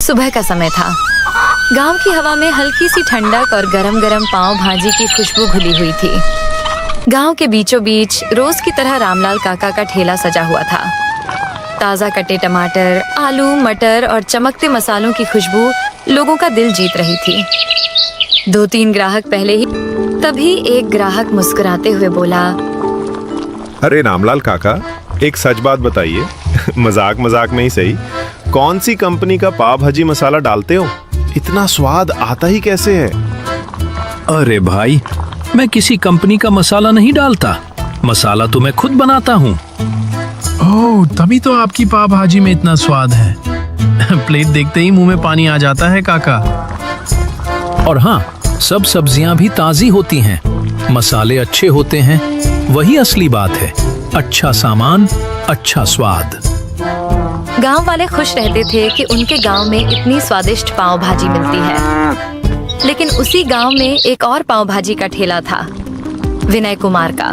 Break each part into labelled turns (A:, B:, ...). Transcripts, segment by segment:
A: सुबह का समय था। गांव की हवा में हल्की सी ठंडक और गरम गरम पाव भाजी की खुशबू घुली हुई थी। गांव के बीचों बीच रोज की तरह रामलाल काका का ठेला सजा हुआ था। ताज़ा कटे टमाटर, आलू, मटर और चमकते मसालों की खुशबू लोगों का दिल जीत रही थी। 2-3 ग्राहक पहले ही, तभी एक ग्राहक मुस्कुराते हुए बोला,
B: अरे रामलाल काका, एक सच बात बताइए मजाक मजाक में ही सही, कौन सी कंपनी का पाव भाजी मसाला डालते हो? इतना स्वाद आता ही कैसे है?
C: अरे भाई, मैं किसी कंपनी का मसाला नहीं डालता, मसाला तो मैं खुद बनाता हूँ। ओह, तभी तो आपकी पाव भाजी में इतना स्वाद है। प्लेट देखते ही मुंह में पानी आ जाता है काका। और हाँ, सब सब्जियां भी ताजी होती हैं, मसाले अच्छे होते हैं, वही असली बात है। अच्छा सामान, अच्छा स्वाद।
A: गांव वाले खुश रहते थे कि उनके गांव में इतनी स्वादिष्ट पाव भाजी मिलती है। लेकिन उसी गांव में एक और पाव भाजी का ठेला था, विनय कुमार का।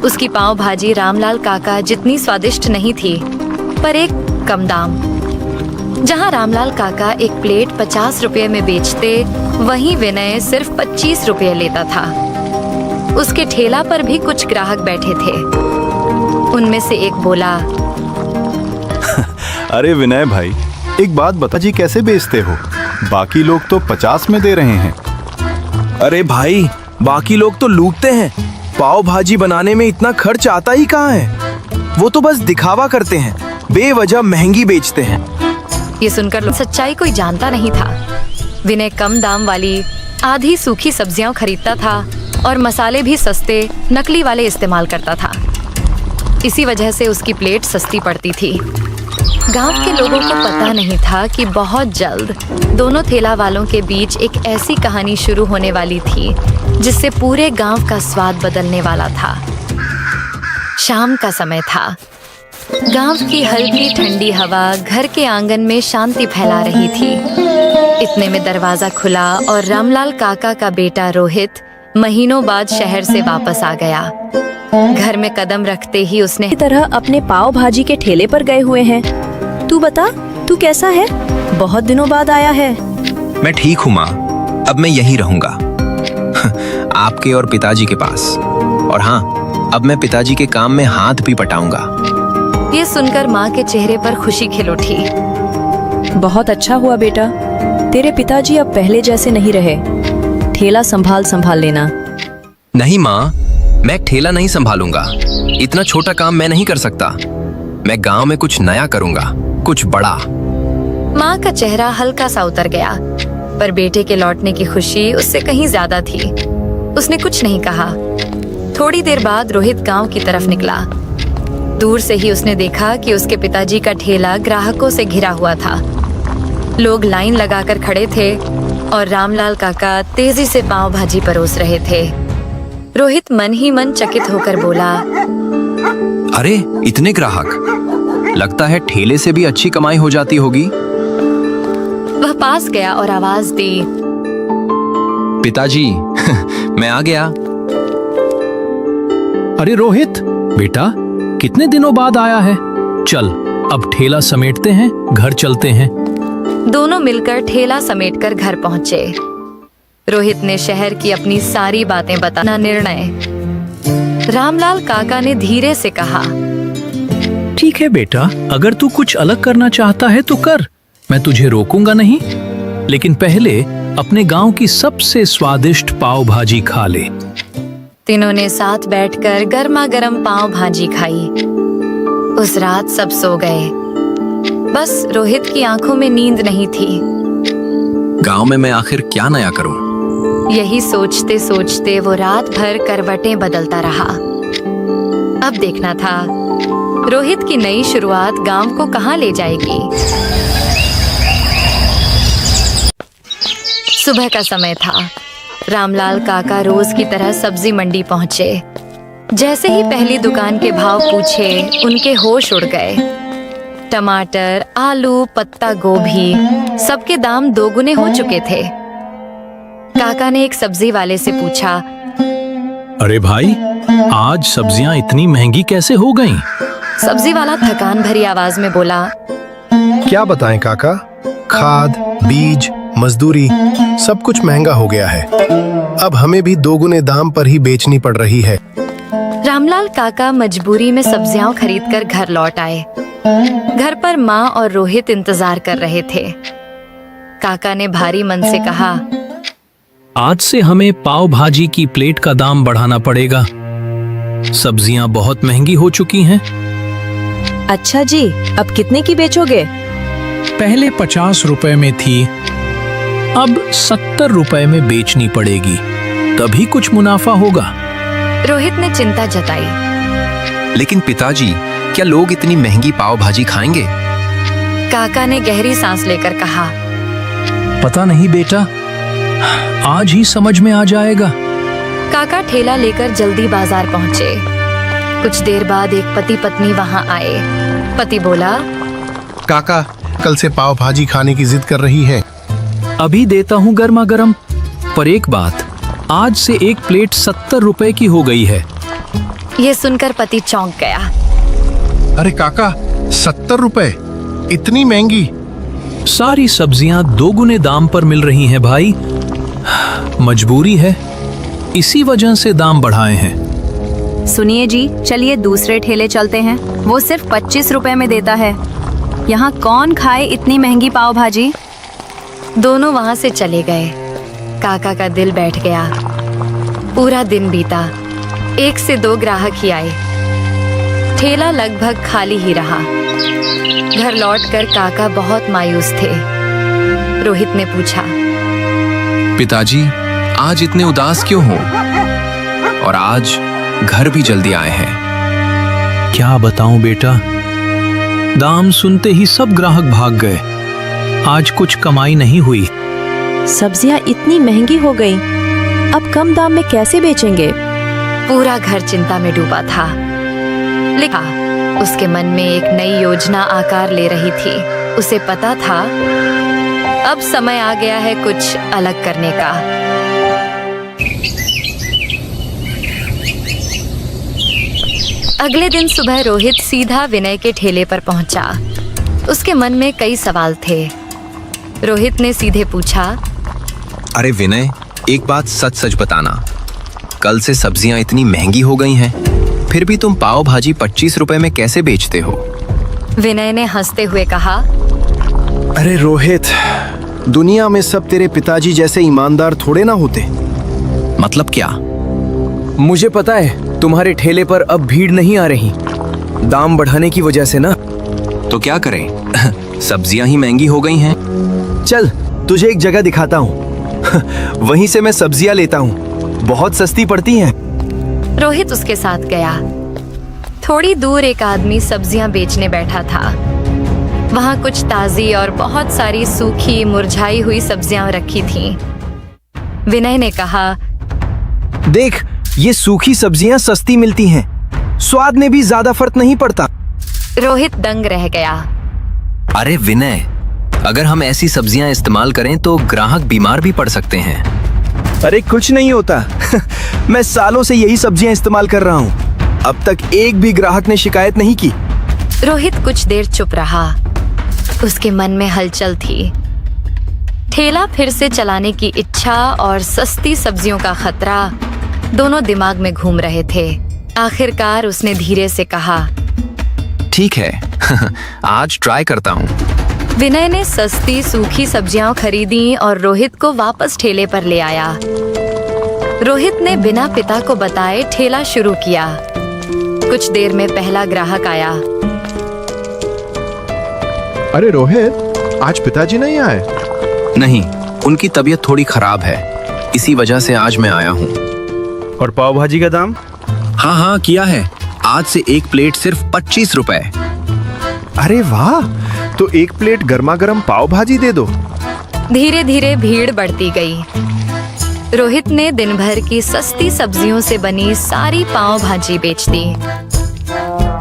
A: उसकी पाव भाजी रामलाल काका जितनी स्वादिष्ट नहीं थी, पर एक कम दाम। जहां रामलाल काका एक प्लेट 50 रुपये में बेचते, वहीं विनय सिर्फ 25 रुपये लेता था। उसके ठेला पर भी कुछ ग्राहक बैठे थे। उनमें से एक बोला,
D: अरे विनय भाई, एक बात बता जी, कैसे बेचते हो? बाकी लोग तो 50 में दे रहे हैं।
E: अरे भाई, बाकी लोग तो लूटते हैं। पाव भाजी बनाने में इतना खर्च आता ही कहाँ है? वो तो बस दिखावा करते हैं, बेवजह महंगी बेचते हैं।
A: ये सुनकर सच्चाई कोई जानता नहीं था। विनय कम दाम वाली आधी सूखी सब्जियां खरीदता था और मसाले भी सस्ते नकली वाले इस्तेमाल करता था। इसी वजह से उसकी प्लेट सस्ती पड़ती थी। गांव के लोगों को पता नहीं था कि बहुत जल्द दोनों ठेला वालों के बीच एक ऐसी कहानी शुरू होने वाली थी जिससे पूरे गांव का स्वाद बदलने वाला था। शाम का समय था। गांव की हल्की ठंडी हवा घर के आंगन में शांति फैला रही थी। इतने में दरवाजा खुला और रामलाल काका का बेटा रोहित महीनों बाद शहर से वापस आ गया। घर में कदम रखते ही उसने
F: तरह अपने पाव भाजी के ठेले पर गए हुए हैं। तू बता, तू कैसा है? बहुत दिनों बाद आया है।
G: मैं ठीक हूँ माँ, अब मैं यहीं रहूंगा आपके और पिताजी के पास। और हाँ, अब मैं पिताजी के काम में हाथ भी बटाऊंगा।
A: ये सुनकर माँ के चेहरे पर खुशी खिल उठी।
F: बहुत अच्छा हुआ बेटा, तेरे पिताजी अब पहले जैसे नहीं रहे। ठेला संभाल लेना।
G: नहीं माँ, मैं ठेला नहीं संभालूंगा। इतना छोटा काम मैं नहीं कर सकता। मैं गांव में कुछ नया करूंगा, कुछ बड़ा।
A: माँ का चेहरा हल्का सा उतर गया, पर बेटे के लौटने की खुशी उससे कहीं ज्यादा थी। उसने कुछ नहीं कहा। थोड़ी देर बाद रोहित गांव की तरफ निकला। दूर से ही उसने देखा कि उसके पिताजी का ठेला ग्राहकों से घिरा हुआ था। लोग लाइन लगाकर खड़े थे और रामलाल काका तेजी से पाव भाजी परोस रहे थे। रोहित मन ही मन चकित होकर बोला,
G: अरे इतने ग्राहक, लगता है ठेले से भी अच्छी कमाई हो जाती होगी।
A: वह पास गया और आवाज दी,
G: पिताजी मैं आ गया।
C: अरे रोहित बेटा, कितने दिनों बाद आया है? चल अब ठेला समेटते हैं, घर चलते हैं।
A: दोनों मिलकर ठेला समेटकर घर पहुंचे। रोहित ने शहर की अपनी सारी बातें बताना निर्णय। रामलाल काका ने धीरे से कहा,
C: ठीक है बेटा, अगर तू कुछ अलग करना चाहता है तो कर, मैं तुझे रोकूंगा नहीं। लेकिन पहले अपने गांव की सबसे स्वादिष्ट पाव भाजी खा ले।
A: तीनों ने साथ बैठकर गर्मा गर्म पाव भाजी खाई। उस रात सब सो गए। बस रोहित की आंखों में नींद नहीं थी।
G: गांव में मैं आखिर क्या नया करूं?
A: यही सोचते सोचते वो रात भर करवटें बदलता रहा। अब देखना था रोहित की नई शुरुआत गांव को कहां ले जाएगी। सुबह का समय था। रामलाल काका रोज की तरह सब्जी मंडी पहुंचे। जैसे ही पहली दुकान के भाव पूछे, उनके होश उड़ गए। टमाटर, आलू, पत्ता गोभी, सबके दाम दोगुने हो चुके थे। काका ने एक सब्जी वाले से पूछा,
C: अरे भाई, आज सब्जियां इतनी महंगी कैसे हो गईं?
A: सब्जी वाला थकान भरी आवाज में बोला,
H: क्या बताएं काका, खाद, बीज, मजदूरी सब कुछ महंगा हो गया है। अब हमें भी दोगुने दाम पर ही बेचनी पड़ रही है।
A: रामलाल काका मजबूरी में सब्जियां खरीदकर घर लौट आए। घर पर माँ और रोहित इंतजार कर रहे थे। काका ने भारी मन से कहा,
C: आज से हमें पाव भाजी की प्लेट का दाम बढ़ाना पड़ेगा। सब्जियां बहुत महंगी हो चुकी हैं।
F: अच्छा जी, अब कितने की बेचोगे?
C: पहले 50 रुपए में थी, अब 70 रुपए में बेचनी पड़ेगी, तभी कुछ मुनाफा होगा।
A: रोहित ने चिंता जताई।
G: लेकिन पिताजी, क्या लोग इतनी महंगी पाव भाजी खाएंगे?
A: काका ने गहरी सांस लेकर कहा,
C: पता नहीं बेटा, आज ही समझ में आ जाएगा।
A: काका ठेला लेकर जल्दी बाजार पहुंचे। कुछ देर बाद एक पति पत्नी वहां आए। पति बोला,
H: काका कल से पाव भाजी खाने की जिद कर रही है।
C: अभी देता हूँ गर्मा गर्म, पर एक बात, आज से एक प्लेट 70 रुपए की हो गई है।
A: यह सुनकर पति चौंक गया।
H: अरे काका, 70 रुपए? इतनी महंगी?
C: सारी सब्जियां दोगुने दाम पर मिल रही हैं भाई। मजबूरी है, इसी वजह से दाम बढ़ाए हैं।
F: सुनिए जी, चलिए दूसरे ठेले चलते हैं, वो सिर्फ 25 रुपए में देता है। यहाँ कौन खाए इतनी महंगी पाव भाजी?
A: दोनों वहां से चले गए। काका का दिल बैठ गया। पूरा दिन बीता, 1 से 2 ग्राहक ही आए। ठेला लगभग खाली ही रहा। घर लौटकर काका बहुत मायूस थे। रोहित ने पूछा,
G: पिताजी, आज इतने उदास क्यों हो? और आज घर भी जल्दी आए हैं।
C: क्या बताऊं बेटा, दाम सुनते ही सब ग्राहक भाग गए। आज कुछ कमाई नहीं हुई।
F: सब्जियाँ इतनी महंगी हो गई, अब कम दाम में कैसे बेचेंगे?
A: पूरा घर चिंता में डूबा था। लिखा, उसके मन में एक नई योजना आकार ले रही थी। उसे पता था अब समय आ गया है कुछ अलग करने का। अगले दिन सुबह रोहित सीधा विनय के ठेले पर पहुंचा। उसके मन में कई सवाल थे। रोहित ने सीधे पूछा,
G: अरे विनय, एक बात सच सच बताना, कल से सब्जियां इतनी महंगी हो गई हैं, फिर भी तुम पाव भाजी 25 रुपए में कैसे बेचते हो?
A: विनय ने हंसते हुए कहा,
E: अरे रोहित, दुनिया में सब तेरे पिताजी जैसे ईमानदार थोड़े ना होते।
G: मतलब क्या?
E: मुझे पता है तुम्हारे ठेले पर अब भीड़ नहीं आ रही, दाम बढ़ाने की वजह से ना।
G: तो क्या करें? सब्जियां ही महंगी हो गई हैं।
E: चल तुझे एक जगह दिखाता हूँ, वहीं से मैं सब्जियां लेता हूँ, बहुत सस्ती पड़ती हैं।
A: रोहित उसके साथ गया। थोड़ी दूर एक आदमी सब्जियां बेचने बैठा था। वहां कुछ ताजी और बहुत सारी सूखी मुरझाई हुई सब्जियां रखी थीं। विनय ने कहा,
E: देख, ये सूखी सब्जियां सस्ती मिलती हैं, स्वाद में भी ज्यादा फर्क नहीं पड़ता।
A: रोहित दंग रह गया।
G: अरे विनय, अगर हम ऐसी सब्जियां इस्तेमाल करें तो ग्राहक बीमार भी पड़ सकते हैं।
E: अरे कुछ नहीं होता। मैं सालों से यही सब्जियां इस्तेमाल कर रहा हूँ, अब तक एक भी ग्राहक ने शिकायत नहीं की।
A: रोहित कुछ देर चुप रहा। उसके मन में हलचल थी। ठेला फिर से चलाने की इच्छा और सस्ती सब्जियों का खतरा दोनों दिमाग में घूम रहे थे। आखिरकार उसने धीरे से कहा,
G: ठीक है, आज ट्राई करता हूँ।
A: विनय ने सस्ती सूखी सब्जियां खरीदी और रोहित को वापस ठेले पर ले आया। रोहित ने बिना पिता को बताए ठेला शुरू किया। कुछ देर में पहला ग्राहक आया।
B: अरे रोहित, आज पिताजी नहीं आए?
G: नहीं, उनकी तबीयत थोड़ी खराब है, इसी वजह से आज मैं आया हूँ।
D: और पाव भाजी का दाम?
G: हाँ, किया है। आज से एक प्लेट सिर्फ 25 रुपए।
B: अरे वाह, तो एक प्लेट गर्मा गर्म पाव भाजी दे दो।
A: धीरे धीरे भीड़ बढ़ती गई। रोहित ने दिन भर की सस्ती सब्जियों से बनी सारी पाव भाजी बेच दी।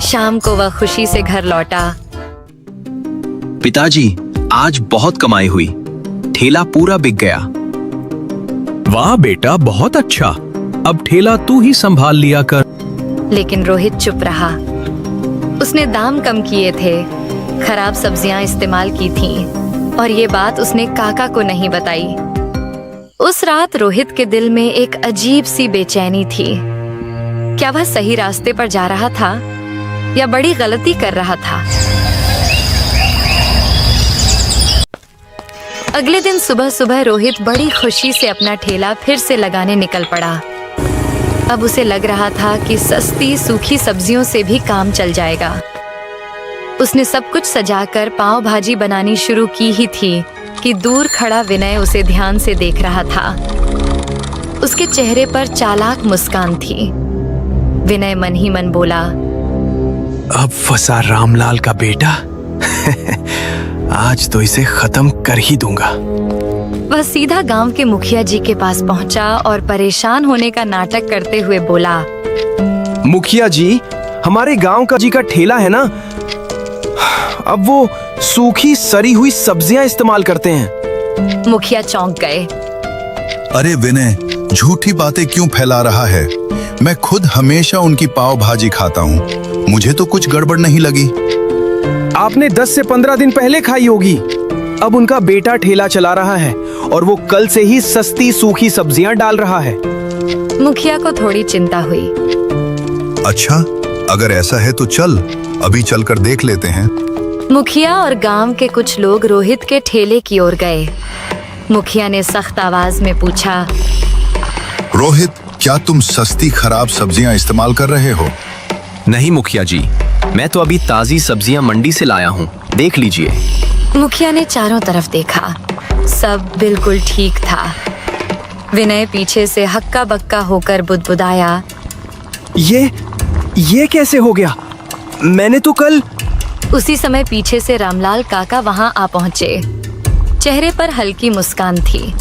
A: शाम को वह खुशी से घर लौटा।
G: पिताजी, आज बहुत कमाई हुई, ठेला पूरा बिक गया।
C: वाह बेटा, बहुत अच्छा। अब ठेला तू ही संभाल लिया कर।
A: लेकिन रोहित चुप रहा। उसने दाम कम किए थे, खराब सब्जियां इस्तेमाल की थीं। और ये बात उसने काका को नहीं बताई। उस रात रोहित के दिल में एक अजीब सी बेचैनी थी। क्या वह सही रास्ते पर जा रहा था या बड़ी गलती कर रहा था? अगले दिन सुबह सुबह रोहित बड़ी खुशी से अपना ठेला फिर से लगाने निकल पड़ा। अब उसे लग रहा था कि सस्ती सूखी सब्जियों से भी काम चल जाएगा। उसने सब कुछ सजाकर पाव भाजी बनानी शुरू की ही थी कि दूर खड़ा विनय उसे ध्यान से देख रहा था। उसके चेहरे पर चालाक मुस्कान थी। विनय मन ही मन बोला,
E: अब फंसा रामलाल का बेटा। आज तो इसे खत्म कर ही दूंगा।
A: वह सीधा गांव के मुखिया जी के पास पहुंचा और परेशान होने का नाटक करते हुए बोला,
E: मुखिया जी, हमारे गांव का जी का ठेला है ना, अब वो सूखी सड़ी हुई सब्जियां इस्तेमाल करते हैं।
A: मुखिया चौंक गए।
D: अरे विनय, झूठी बातें क्यों फैला रहा है? मैं खुद हमेशा उनकी पाव भाजी खाता हूँ। मुझे तो कुछ गड़बड़ नहीं लगी।
E: आपने 10 से 15 दिन पहले खाई होगी। अब उनका बेटा ठेला चला रहा है और वो कल से ही सस्ती सूखी सब्जियां डाल रहा है।
A: मुखिया को थोड़ी चिंता हुई।
D: अच्छा, अगर ऐसा है तो चल, अभी चलकर देख लेते हैं।
A: मुखिया और गांव के कुछ लोग रोहित के ठेले की ओर गए। मुखिया ने सख्त आवाज में पूछा,
D: रोहित, क्या तुम सस्ती खराब सब्जियां इस्तेमाल कर रहे हो?
G: नहीं मुखिया जी, मैं तो अभी ताजी सब्जियां मंडी से लाया हूँ, देख लीजिए।
A: मुखिया ने चारों तरफ देखा, सब बिल्कुल ठीक था। विनय पीछे से हक्का बक्का होकर बुदबुदाया,
E: ये कैसे हो गया? मैंने तो कल।
A: उसी समय पीछे से रामलाल काका वहां आ पहुंचे। चेहरे पर हल्की मुस्कान थी।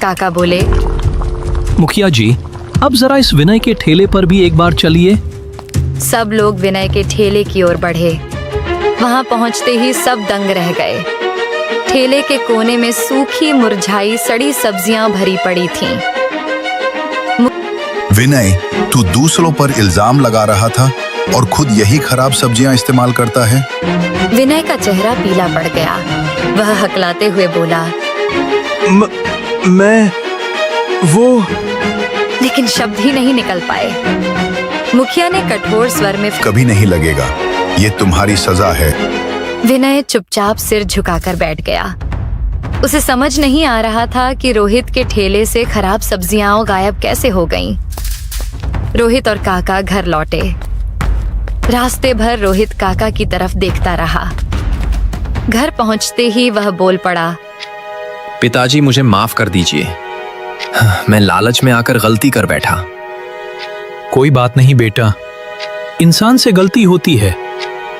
A: काका बोले,
C: मुखिया जी, अब जरा इस विनय के ठेले पर भी एक बार चलिए।
A: सब लोग विनय के ठेले की ओर बढ़े। वहां पहुंचते ही सब दंग रह गए। ठेले के कोने में सूखी मुरझाई सड़ी सब्जियां भरी पड़ी थीं।
D: विनय, तू दूसरों पर इल्जाम लगा रहा था और खुद यही खराब सब्जियां इस्तेमाल करता है।
A: विनय का चेहरा पीला पड़ गया। वह हकलाते हुए बोला,
E: मैं वो।
A: लेकिन शब्द ही नहीं निकल पाए। मुखिया ने कठोर स्वर में,
D: कभी नहीं लगेगा, ये तुम्हारी सजा है।
A: विनय चुपचाप सिर झुकाकर बैठ गया। उसे समझ नहीं आ रहा था कि रोहित के ठेले से खराब सब्जियां गायब कैसे हो गईं। रोहित और काका घर लौटे। रास्ते भर रोहित काका की तरफ देखता रहा। घर पहुंचते ही वह बोल पड़ा,
G: पिताजी, मुझे माफ कर दीजिए। मैं लालच में आकर गलती कर बैठा।
C: कोई बात नहीं बेटा, इंसान से गलती होती है,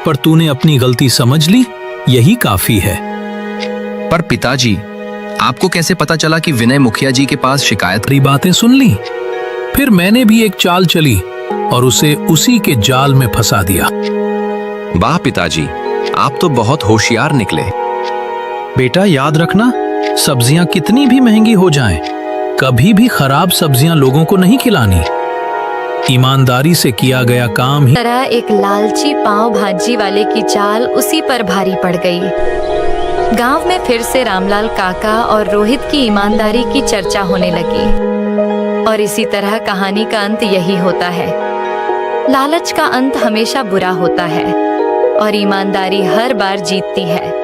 C: पर तूने अपनी गलती समझ ली, यही काफी है।
G: पर पिताजी, आपको कैसे पता चला कि विनय मुखिया जी के पास शिकायत?
C: तेरी बातें सुन ली, फिर मैंने भी एक चाल चली और उसे उसी के जाल में फंसा दिया।
G: वाह पिताजी, आप तो बहुत होशियार निकले।
C: बेटा याद रखना, सब्जियां कितनी भी महंगी हो जाएं, कभी भी खराब सब्जियां लोगों को नहीं खिलानी। ईमानदारी से किया गया काम ही।
A: तरह एक लालची पाव भाजी वाले की चाल उसी पर भारी पड़ गई। गांव में फिर से रामलाल काका और रोहित की ईमानदारी की चर्चा होने लगी। और इसी तरह कहानी का अंत यही होता है। लालच का अंत हमेशा बुरा होता है और ईमानदारी हर बार जीतती है।